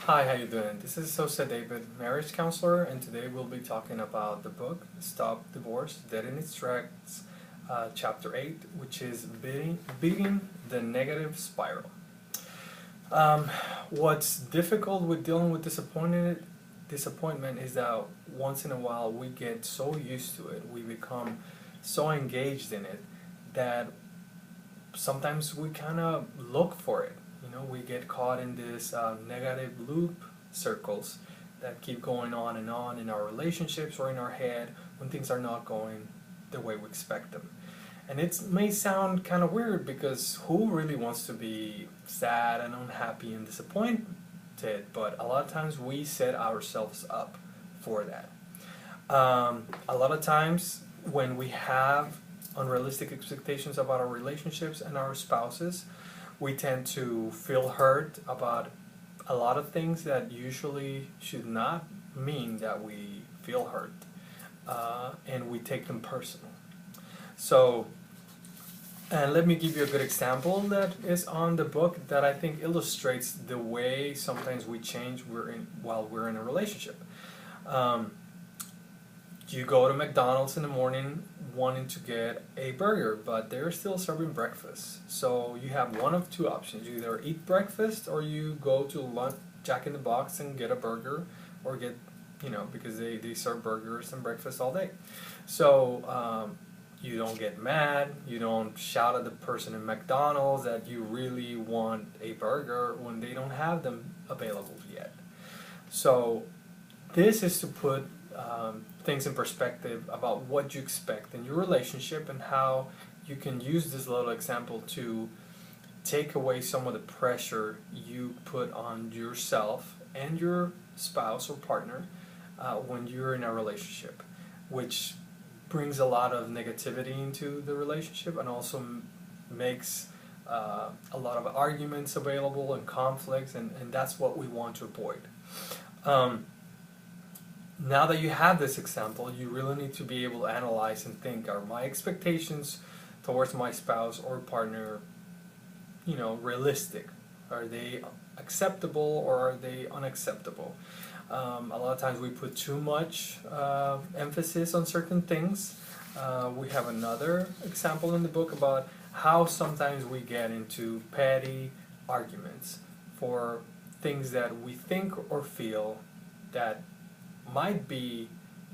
Hi, how you doing? This is Sosa David, marriage counselor, and today we'll be talking about the book Stop Divorce, Dead in Its Tracks, Chapter 8, which is beating the Negative Spiral. Um, what's difficult with dealing with disappointment is that once in a while we get so used to it, we become so engaged in it that sometimes we kind of look for it. We get caught in this negative loop circles that keep going on in our relationships or in our head when things are not going the way we expect them. And it may sound kind of weird because who really wants to be sad and unhappy and disappointed? But a lot of times we set ourselves up for that. A lot of times when we have unrealistic expectations about our relationships and our spouses, we tend to feel hurt about a lot of things that usually should not mean that we feel hurt, and we take them personal. So, and let me give you a good example that is on the book that I think illustrates the way sometimes we change while we're in a relationship. Um, you go to McDonald's in the morning wanting to get a burger, but they're still serving breakfast. So you have one of two options. You either eat breakfast or you go to lunch, Jack in the Box, and get a burger, or get, because they serve burgers and breakfast all day. So you don't get mad, you don't shout at the person in McDonald's that you really want a burger when they don't have them available yet. So this is to put things in perspective about what you expect in your relationship and how you can use this little example to take away some of the pressure you put on yourself and your spouse or partner when you're in a relationship, which brings a lot of negativity into the relationship and also makes a lot of arguments available and conflicts, and that's what we want to avoid. Now that you have this example, you really need to be able to analyze and think, are my expectations towards my spouse or partner, realistic? Are they acceptable or are they unacceptable? A lot of times we put too much emphasis on certain things. We have another example in the book about how sometimes we get into petty arguments for things that we think or feel that might be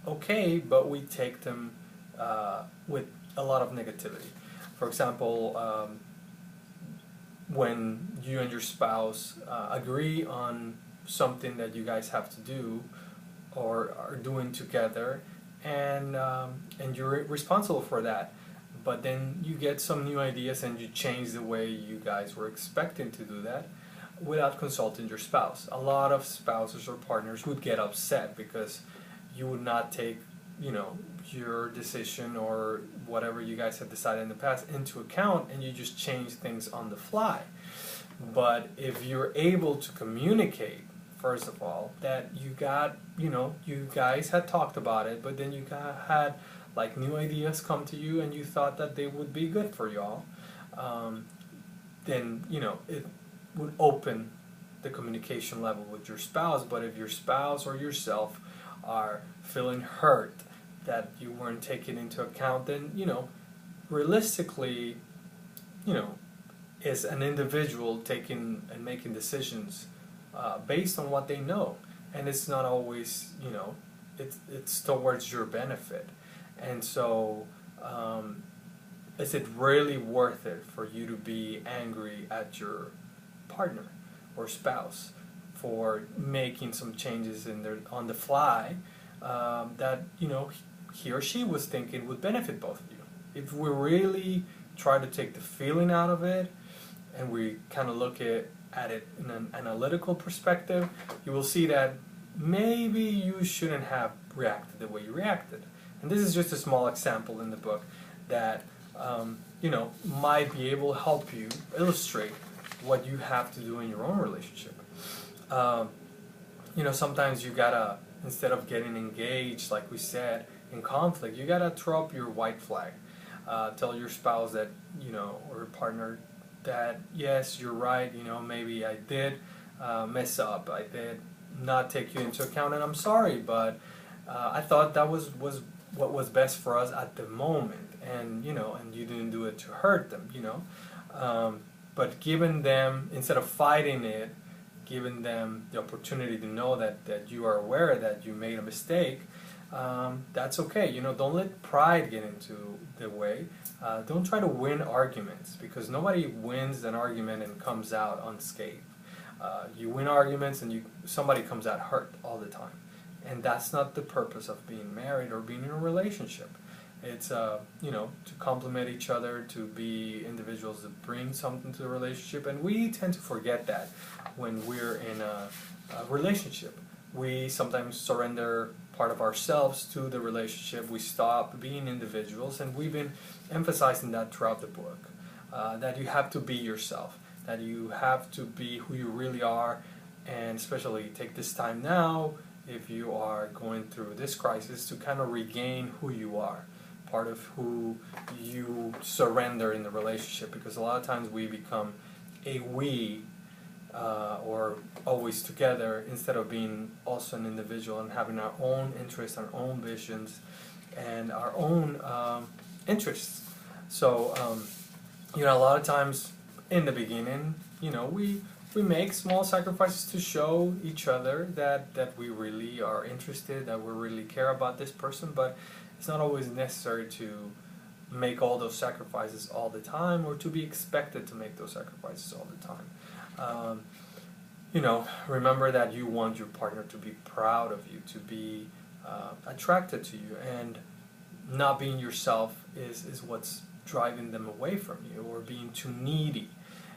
okay, but we take them with a lot of negativity. For example, when you and your spouse agree on something that you guys have to do or are doing together, and you're responsible for that, but then you get some new ideas and you change the way you guys were expecting to do that without consulting your spouse. A lot of spouses or partners would get upset because you would not take, your decision or whatever you guys have decided in the past into account, and you just change things on the fly. But if you're able to communicate, first of all, that you got, you guys had talked about it, but then you had like new ideas come to you and you thought that they would be good for y'all, then, it would open the communication level with your spouse. But if your spouse or yourself are feeling hurt that you weren't taken into account, then realistically, is an individual taking and making decisions based on what they know, and it's not always it's towards your benefit. And so is it really worth it for you to be angry at your partner or spouse for making some changes on the fly that he or she was thinking would benefit both of you? If we really try to take the feeling out of it and we kind of look at it in an analytical perspective, you will see that maybe you shouldn't have reacted the way you reacted. And this is just a small example in the book that might be able to help you illustrate what you have to do in your own relationship. Sometimes you gotta, instead of getting engaged, like we said, in conflict, you gotta throw up your white flag. Tell your spouse that, or partner, that yes, you're right, maybe I did mess up. I did not take you into account, and I'm sorry, but I thought that was what was best for us at the moment, and and you didn't do it to hurt them, but giving them, instead of fighting it, giving them the opportunity to know that you are aware that you made a mistake. That's okay. Don't let pride get into the way. Don't try to win arguments, because nobody wins an argument and comes out unscathed. You win arguments and somebody comes out hurt all the time. And that's not the purpose of being married or being in a relationship. It's to complement each other, to be individuals that bring something to the relationship, and we tend to forget that when we're in a relationship. We sometimes surrender part of ourselves to the relationship. We stop being individuals, and we've been emphasizing that throughout the book, that you have to be yourself, that you have to be who you really are, and especially take this time now, if you are going through this crisis, to kind of regain who you are, part of who you surrender in the relationship, because a lot of times we become a we, or always together, instead of being also an individual and having our own interests, our own visions, and our own interests. So, a lot of times in the beginning, we make small sacrifices to show each other that we really are interested, that we really care about this person, but it's not always necessary to make all those sacrifices all the time, or to be expected to make those sacrifices all the time. Remember that you want your partner to be proud of you, to be attracted to you, and not being yourself is what's driving them away from you, or being too needy,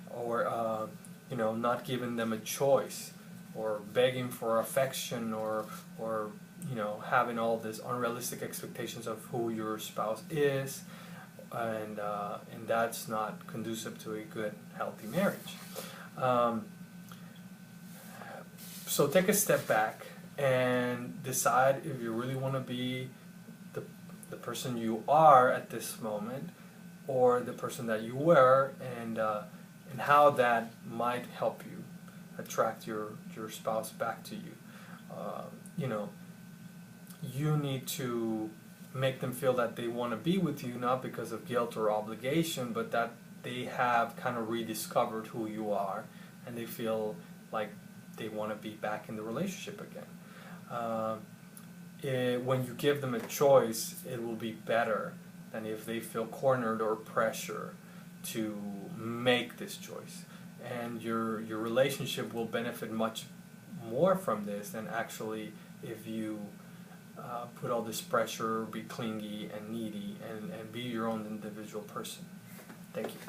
or not giving them a choice, or begging for affection, or having all these unrealistic expectations of who your spouse is, and that's not conducive to a good, healthy marriage. So take a step back and decide if you really want to be the person you are at this moment, or the person that you were, and how that might help you attract your spouse back to you. You need to make them feel that they want to be with you, not because of guilt or obligation, but that they have kind of rediscovered who you are, and they feel like they want to be back in the relationship again. When you give them a choice, it will be better than if they feel cornered or pressure to make this choice. And your relationship will benefit much more from this than actually if you put all this pressure, be clingy and needy, and be your own individual person. Thank you.